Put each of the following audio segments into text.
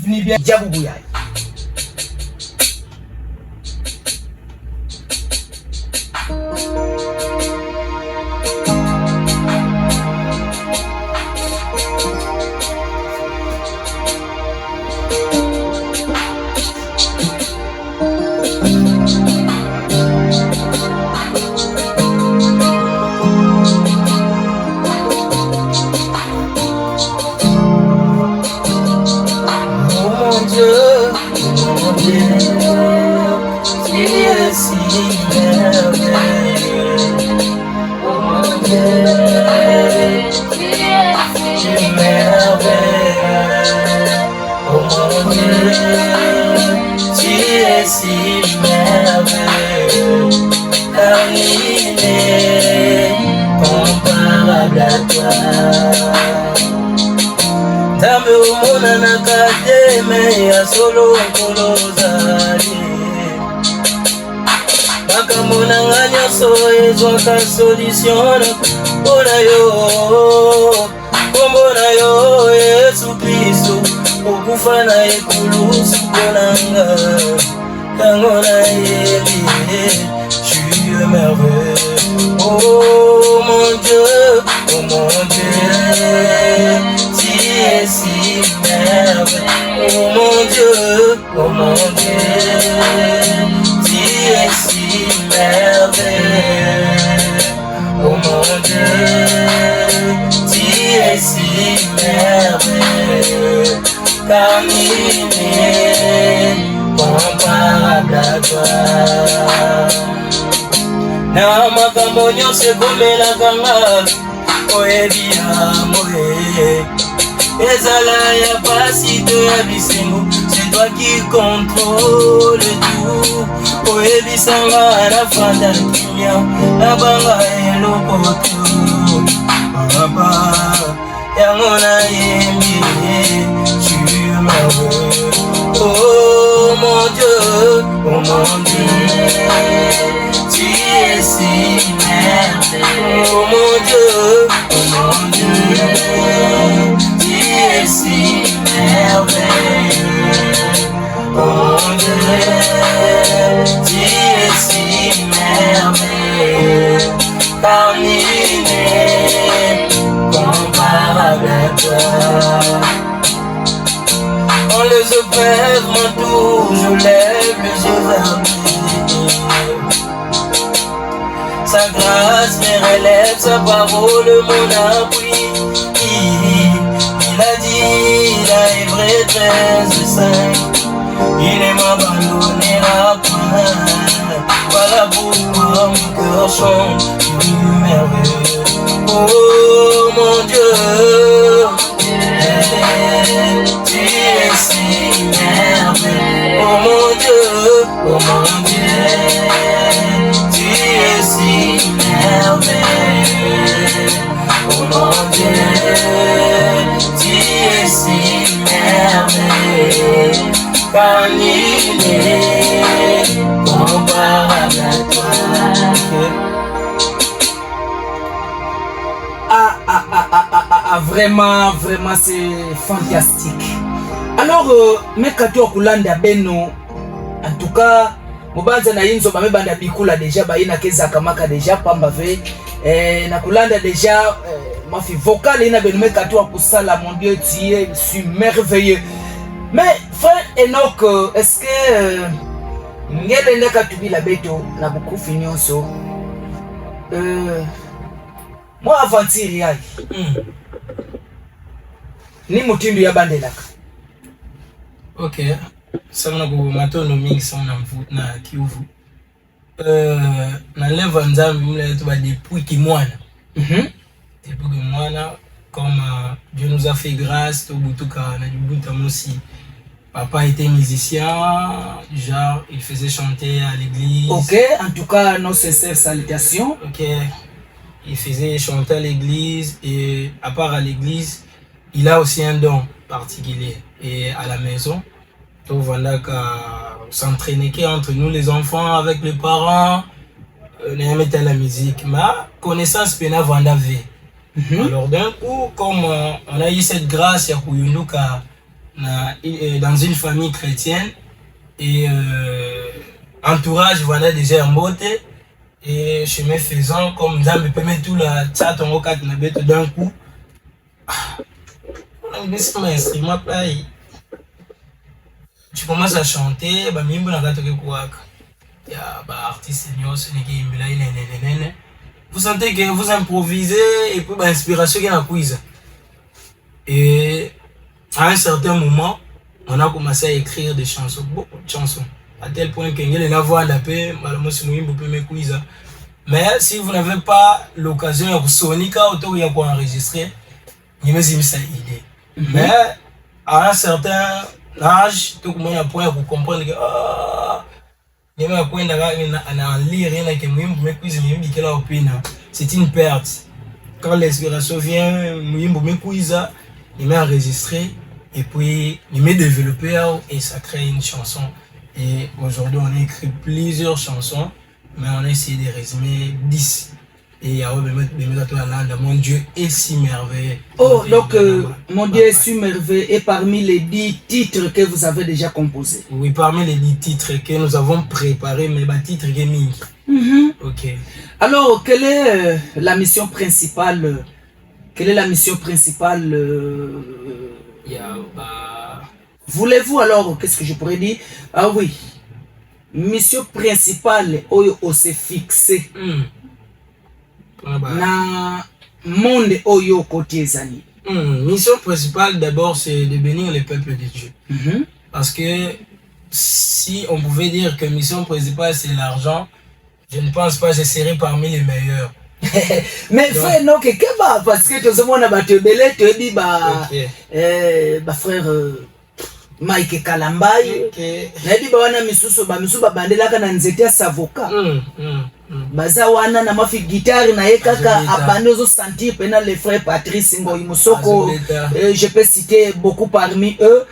souvenir bien Diabouya. Solo kolozali makamona nganya so ezwaka solution mpona yo kombona yo Yesu Kristo okufa na ekulusu mponanga tango na yebi tu es merveilleux oh mon Dieu tu es si merveilleux oh mon Dieu, tu es si merveilleux. Oh mon Dieu, tu es si merveilleux. Car il n'est comparable à toi. Na makambo nyonso ekomelaka nga oyebi amoe. Ezala ya pasi to ya bisengo, c'est toi qui contrôle tout. Oyebisanga na fanda kimia, na banga eloko tu. Papa, yango na yembi, tu es merveilleux. Oh mon Dieu, tu es si merveilleux. Oh mon Dieu, si merveilleux, oh mon Dieu, tu es si merveilleux, car il n'est comparable à toi. Quand les épreuves m'entourent, je lève les yeux vers lui. Sa grâce me relève, sa parole mon appui. Il a dit, la Hébreu 13:5, il ne m'abandonnera point. Voilà pourquoi mon cœur chante, tu es merveilleux. Oh mon Dieu, tu es si merveilleux. Oh mon Dieu, tu es si merveilleux. Oh mon Dieu, tu es si merveilleux, car il est comparable à toi. Vraiment, c'est fantastique. Alors, mekato kulanda beno, en tout cas, mubanza na inzo bamebanda bikula deja baina keza kamaka deja pamba ve na kulanda deja ma fille vocale ina beno mekato kusala mon Dieu tu es merveilleux. Mais frère Enoch, est-ce que ngele ndeka tubila beto na bukufi nyonso moi aventure yai ni mutindu ya bandelaka. Ok, ça m'a beaucoup matono mingi sana na Kivu. Na leva nzambi mle tu ba depuis kimwana. Depuis kimwana, comme Dieu nous a fait grâce, tout butuka na buta mosi. Papa était musicien, genre il faisait chanter à l'église. Ok, en tout cas nos sincères salutations. Ok, il faisait chanter à l'église et à part à l'église, il a aussi un don particulier. Et à la maison, donc voilà qu'à s'entraîner entre nous les enfants avec les parents, on mettait la musique. Ma connaissance pena vandave. Alors d'un coup, comme on a eu cette grâce, il y a Kuyunduka dans une famille chrétienne et entourage voilà déjà en beauté et chemin faisant comme Nzambe peut mettre tout la chat en rocat na bête d'un coup. On a un instrument pareil. Tu commences à chanter, bah mimbo na gato ke kuaka. Ya bah artiste senior ce n'est que vous sentez que vous improvisez et puis bah inspiration qui est la quiz. Et à un certain moment, on a commencé à écrire des chansons, beaucoup de chansons. À tel point que y a la voix la paix, malheureusement, vous pouvez me quiz. Mais si vous n'avez pas l'occasion de sonica autour de quoi enregistrer, il me semble ça idée. Mais à un certain âge, tout le monde a point pour comprendre que il y a un point à lire rien que moi me quiz me dit là c'est une perte. Quand l'inspiration vient, moi me quiz, il m'a enregistré et puis il m'a développé et ça crée une chanson. Et aujourd'hui on a écrit plusieurs chansons, mais on a essayé de résumer 10. Et mon Dieu est si merveilleux. Oh, donc mon Dieu est si merveilleux est parmi les 10 titres que vous avez déjà composés. Oui, parmi les 10 titres que nous avons préparés, mais les titres que mis. Ok. Alors, quelle est la mission principale? Quelle est la mission principale Voulez-vous alors, qu'est-ce que je pourrais dire? Ah oui, mission principale, on s'est fixé. Na monde oyo côté zani. Mission principale d'abord c'est de bénir le peuple de Dieu. Parce que si on pouvait dire que mission principale c'est l'argent, je ne pense pas que je serais parmi les meilleurs. Mais frère non que parce que tout le monde a battu belé te dit bah frère Mike Kalambai na dit ba wana misusu bandelaka na nzete ya savoka baza wana na mafi guitare na ye kaka abande ozo sentir pena les frères Patrice Ngoyi Musoko, je peux citer beaucoup parmi eux,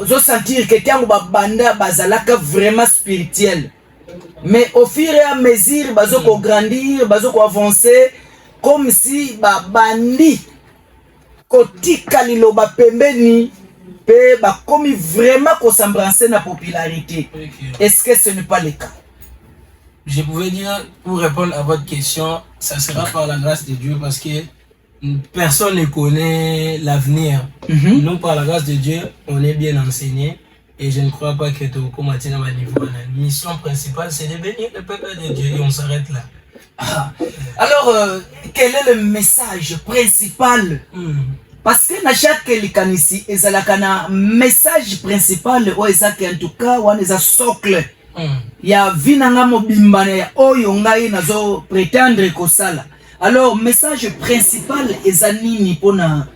ozo sentir que tango babanda bazalaka vraiment spirituel, mais au fur et à mesure bazo ko grandir bazo ko avancer comme si babandi kotika liloba pembeni pe ba comme vraiment ko s'embrasser na popularité. Est-ce que ce n'est pas le cas? Je pouvais dire, pour répondre à votre question, ça sera par la grâce de Dieu parce que personne ne connaît l'avenir. Nous, par la grâce de Dieu, on est bien enseigné et je ne crois pas que tout comme à niveau. La mission principale, c'est de bénir le peuple de Dieu et on s'arrête là. Alors, quel est le message principal? Parce que dans chaque likanisi, il y a un message principal, ou en tout cas, ou un socle. Ya vinanga mobimbane oyo ngai nazo prétendre kosala. Alors message principal ezanini pona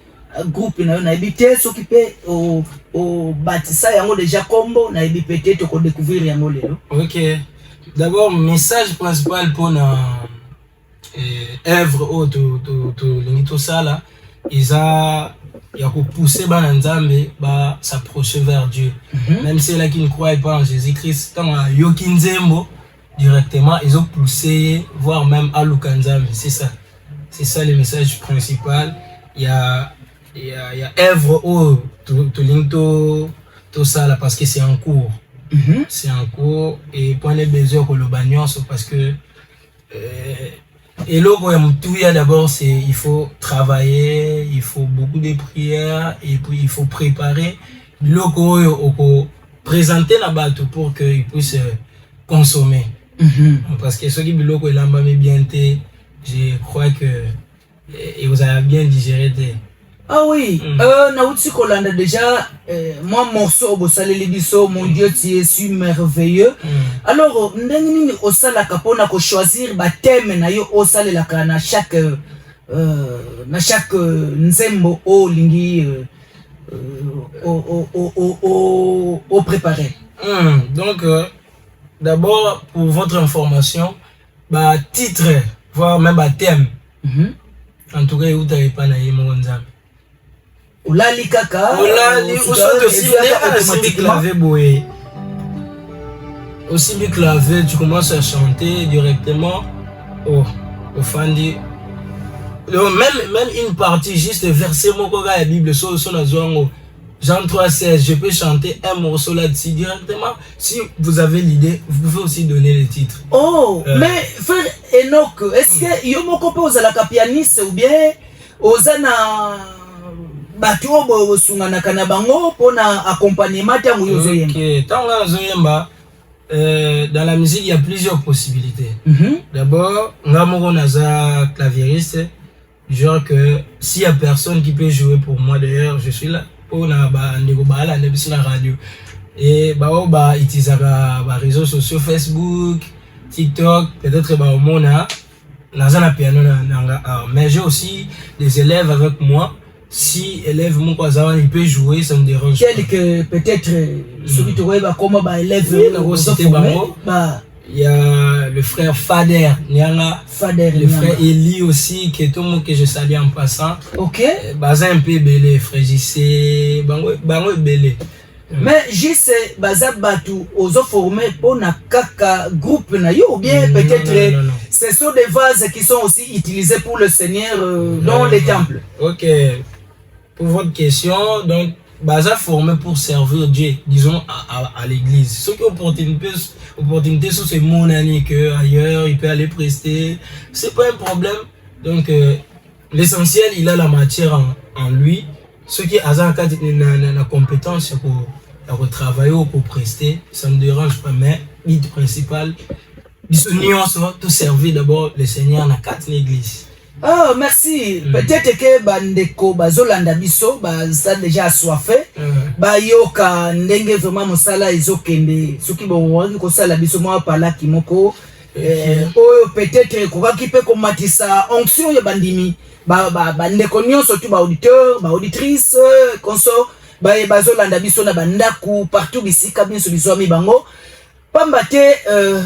groupe na yo na ebité s'occuper au bâtissa yango déjà combo na ebi peut-être ko découvrir yango lelo. OK. D'abord message principal pona œuvre au to sala isa il y a pousser bana nzambe ba s'approcher vers Dieu. Même ceux là qui ne croient pas en Jésus-Christ, tant à yokinzembo directement ils ont poussé voire même à Lukanzambe. C'est ça le message principal. Il y a œuvre au to ça là parce que c'est en cours. C'est en cours et point les besoins que le bagnon parce que et là, d'abord, c'est il faut travailler, il faut beaucoup de prières et puis il faut préparer le présenter la bateau pour qu'ils puissent consommer. Parce que ceux qui biloko est là bien je crois que et vous avez bien digéré. Ah oui, Naouti Kolanda déjà, moi morceau Bosaleli Biso, mon Dieu tu es si merveilleux. Alors, ndengini osala kapona ko choisir ba thème na yo osala la kana chaque nzembo o lingi au préparé. Donc d'abord pour votre information, ba titre voire même ba thème. En tout cas, vous n'avez pas naïe mon nzambe. Olali kaka olali aussi clavier boé aussi bien clavier tu commences à chanter directement au fandi même une partie juste verset mon koga la Bible so na zongo Jean 3,16, je peux chanter un morceau là-dessus directement. Si vous avez l'idée, vous pouvez aussi donner le titre. Oh, mais frère Enoch, est-ce que yo moko pe ozalaka pianiste ou bien ozana batu obo osunganaka na bango pona accompagnement tango yo zoyemba? Ok, tango zoyemba, dans la musique il y a plusieurs possibilités. D'abord, nga moko naza claviériste, genre que s'il y a personne qui peut jouer pour moi, d'ailleurs je suis là. On a la radio et bah utilisaka les réseaux sociaux Facebook, TikTok, peut-être au monde na piano mais j'ai aussi des élèves avec moi. Si élève mon cousin il peut jouer, ça me dérange pas. Que peut-être celui qui va comme élève il y a le frère Fader, le frère Eli aussi, qui est tout le monde que je salue en passant. Ok. Baza un peu belé, frère JC, bango belé. Mais JC, baza batu, ozo formé pour na kaka groupe na yo, ou bien peut-être ce sont des vases qui sont aussi utilisés pour le Seigneur dans les temples. Ok. Pour votre question, donc, baza formé pour servir Dieu, disons à l'église. Ce qui opportunité sur ce mon année que ailleurs il peut aller prester, c'est pas un problème. Donc l'essentiel il a la matière en lui. Ce qui a la compétence pour travailler ou pour prester, ça ne me dérange pas. Mais l'idée principale, tout servir d'abord le Seigneur dans 4 églises. Oh, merci. Peut-être que bandeko bazolanda biso ça déjà assoiffé. Yoka ndenge vraiment mosala ezokende. Soki bonwaki ko sala biso moi pala kimoko. Peut-être ko ki pe ko matisa onction ya bandimi. Bandeko nyonso tu auditeur, auditrice, konso bazolanda biso na bandaku partout bisika biso biso mi bango. Pamba te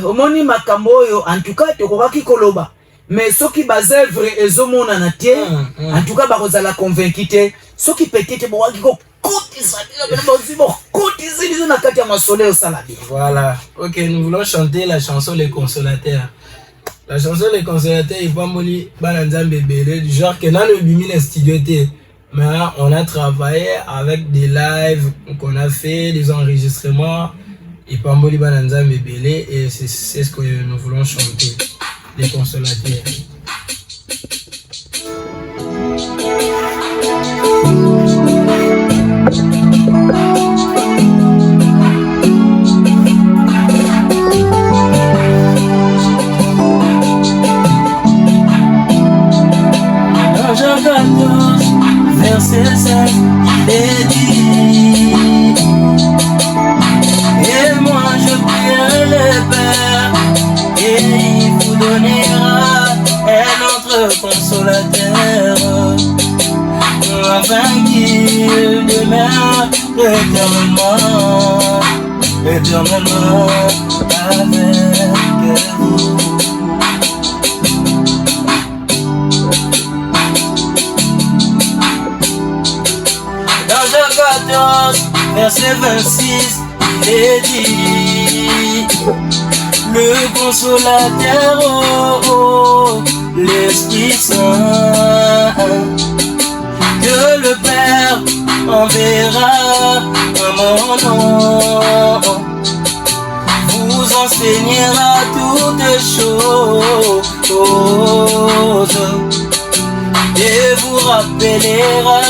omoni makambo yo en tout cas to ko ki koloba. Mais ceux qui bas œuvre ezomona na tie en tout cas bakozala convaincu te ceux qui peut-être bo waki ko kotisa na kati ya masole au saladi. Voilà. OK, nous voulons chanter la chanson Les Consolateurs. La chanson Les Consolateurs il va moni bananzambe belé du genre que dans le bimine studio te. Mais on a travaillé avec des lives qu'on a fait, des enregistrements et pamboli bananzambe belé et c'est ce que nous voulons chanter. Les Consolateurs. Dans Jean 14, verset 7, il est dit: et moi je prie le Père, et il vous donnera un autre consolateur, afin qu'il demeure éternellement avec vous. Dans Jean 14, verset 26, il est dit: le consolateur, l'Esprit Saint, que le Père enverra en mon nom, vous enseignera toutes choses et vous rappellera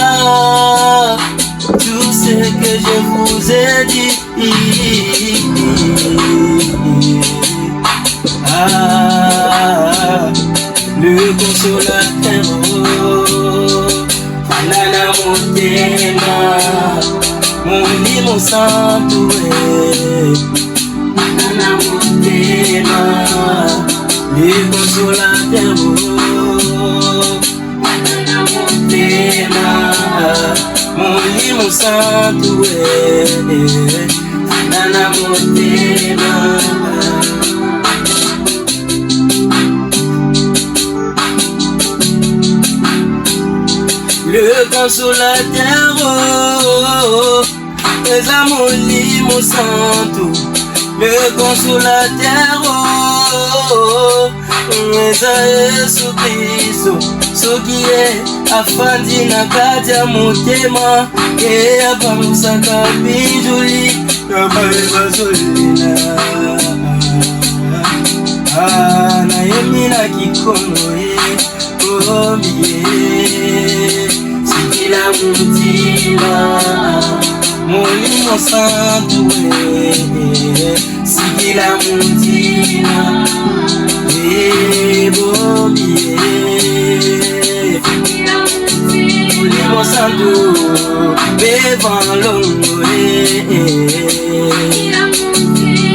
tout ce que je vous ai dit. Le consolateur, Nana Motema, mon lit, santo, Nana Motema, le consolateur, Nana Motema, mon lit, santo, Nana Motema. Le consolateur, les amoli mon santo. Le consolateur, eza Yesu Kristo soki ye afandi na kati ya motema ye apangusaka binjuli ya baye bazolela nayemi na kikono ye omie sikila mutima Molimo Santo sikila mutima bomie Molimo Santo bevalongo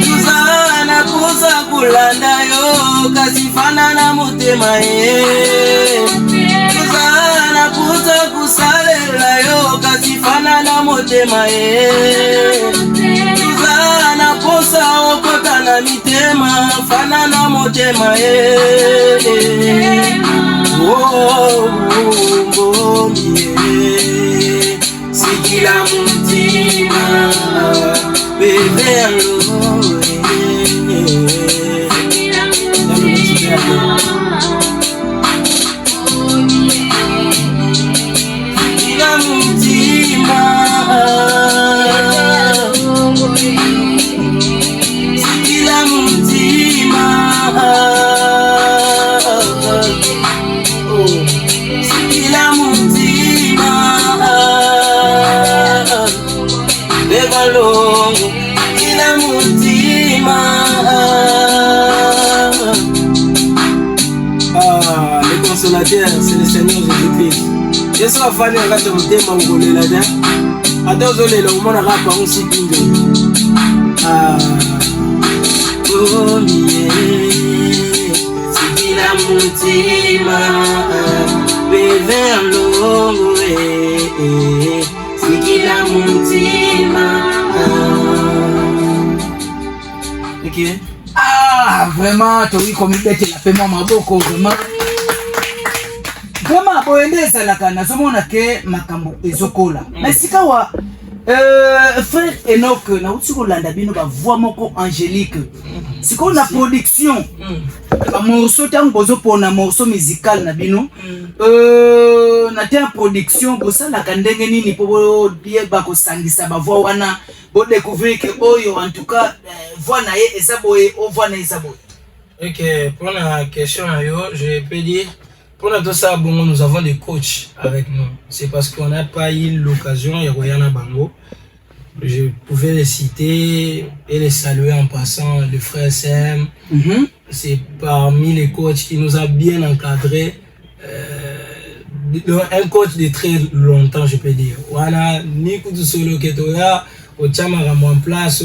tuzana kuza kulanda yo kasifana na motema tuzana kuza kusalela yo kasifana na motema tuzana posa okota na mitema fana na motema sikila mutima bebe le consolateur, c'est le Seigneur Jésus-Christ. Yesu afani wakati mtema ngolela da. Adozo lelo umona rapa unsi pingo. Sikila mutima beve longo sikila mutima. Ok. Vraiment, tu as comme bête la paiement maboko vraiment. Vraiment, boendeza la kana somona ke makambo ezokola. Mais sikawa frère Enoch na utiko landa bino ba voix moko angélique. Siko na production. Ba morceau tango bozo pona morceau musical na bino. Na te production bosa la kandenge nini po die ba ko sangisa ba voix wana. Pour découvrir que Oyo, en tout cas, voix naïe et saboye, o voix naïe saboye. Ok, pour la question, je peux dire, pour tout ça, bon, nous avons des coachs avec nous. C'est parce qu'on n'a pas eu l'occasion, il y a Royana Bango. Je pouvais les citer et les saluer en passant, le frère SM. C'est parmi les coachs qui nous a bien encadrés. Un coach de très longtemps, je peux dire. Voilà, Nikou Solo Ketoya. En place,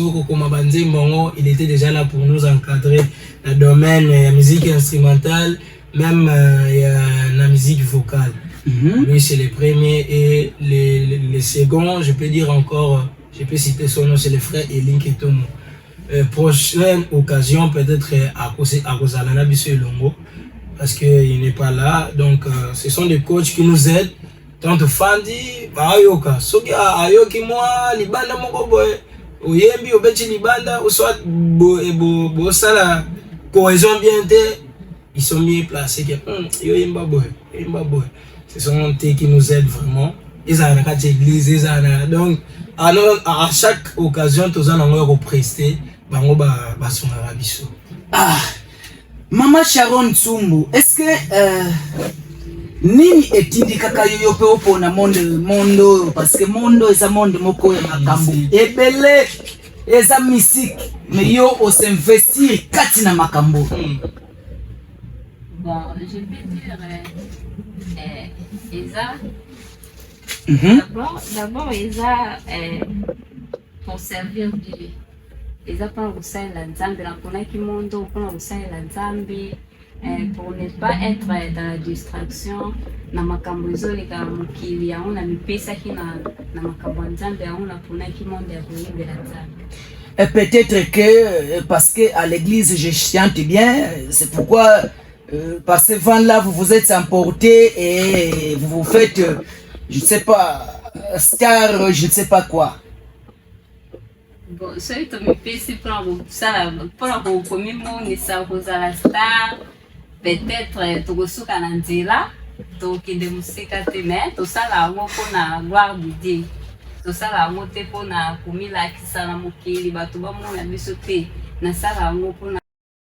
il était déjà là pour nous encadrer dans le domaine de la musique instrumentale, même la musique vocale. Lui, c'est le premier et le second, je peux dire encore, je peux citer son nom, c'est le frère Elin Ketomo. Prochaine occasion, peut-être à cause d'Alana Bissou Longo, parce qu'il n'est pas là. Donc, ce sont des coachs qui nous aident. Tant fandi ayoka soki ayoki moi libanda moko boy oyembi obeti libanda ou soit bo sala cohésion bien te ils sont mieux placés que yo yemba boy ce sont eux qui nous aident vraiment ils ont une église ils ont donc alors à chaque occasion tous en ont prester bango ba songa biso. Maman Sharon Tsumbu, est-ce que nini etindi kaka yoyo pe opona mondo parce que mondo eza monde moko ya makambo ebele eza musique mais yo o s'investir kati na makambo. Bon, je peux dire eza d'abord eza pour servir Dieu. Eza pas kusalela nzambe na ponaki mondo pour kusalela nzambe. Pour ne pas être dans la distraction na makambo ezoleka mokili yango na mipesa ki na makambo ya nzambe yango na ponaki monde ya koyembela nzambe. Peut-être que parce que à l'église je chante bien, c'est pourquoi par ce vent-là vous vous êtes emporté et vous vous faites je ne sais pas star, je ne sais pas quoi. Bon, soki tomipesi mpona komimonisa kozala star, peut-être tokosuka na nzela tokende mosika te, mais tosala yango mpona gloire de Dieu, tosala yango te mpona komilakisa na mokili bato bamona biso te, nasala yango mpona